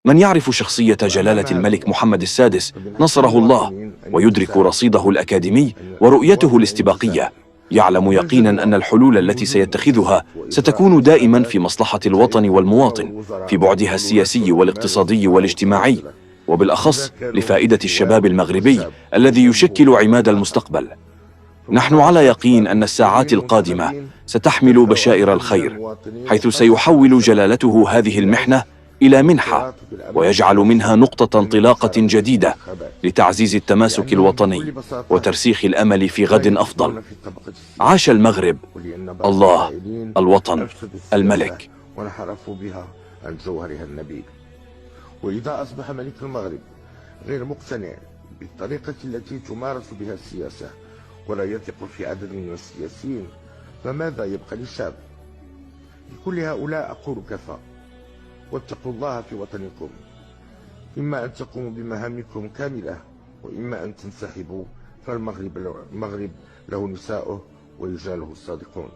من يعرف شخصية جلالة الملك محمد السادس نصره الله ويدرك رصيده الأكاديمي ورؤيته الاستباقية، يعلم يقينا أن الحلول التي سيتخذها ستكون دائما في مصلحة الوطن والمواطن، في بعدها السياسي والاقتصادي والاجتماعي، وبالأخص لفائدة الشباب المغربي الذي يشكل عماد المستقبل. نحن على يقين أن الساعات القادمة ستحمل بشائر الخير، حيث سيحول جلالته هذه المحنة إلى منحة، ويجعل منها نقطة انطلاقة جديدة لتعزيز التماسك الوطني وترسيخ الأمل في غد أفضل. عاش المغرب، الله، الوطن، الملك. ونحرفوا بها عن جوهرها النبيل. وإذا أصبح ملك المغرب غير مقتنع بالطريقة التي تمارس بها السياسة ولا يثق في عدد من السياسيين، فماذا يبقى للشعب؟ لكل هؤلاء أقول كفى، واتقوا الله في وطنكم، إما أن تقوموا بمهامكم كاملة وإما أن تنسحبوا، فالمغرب له نساؤه ورجاله الصادقون.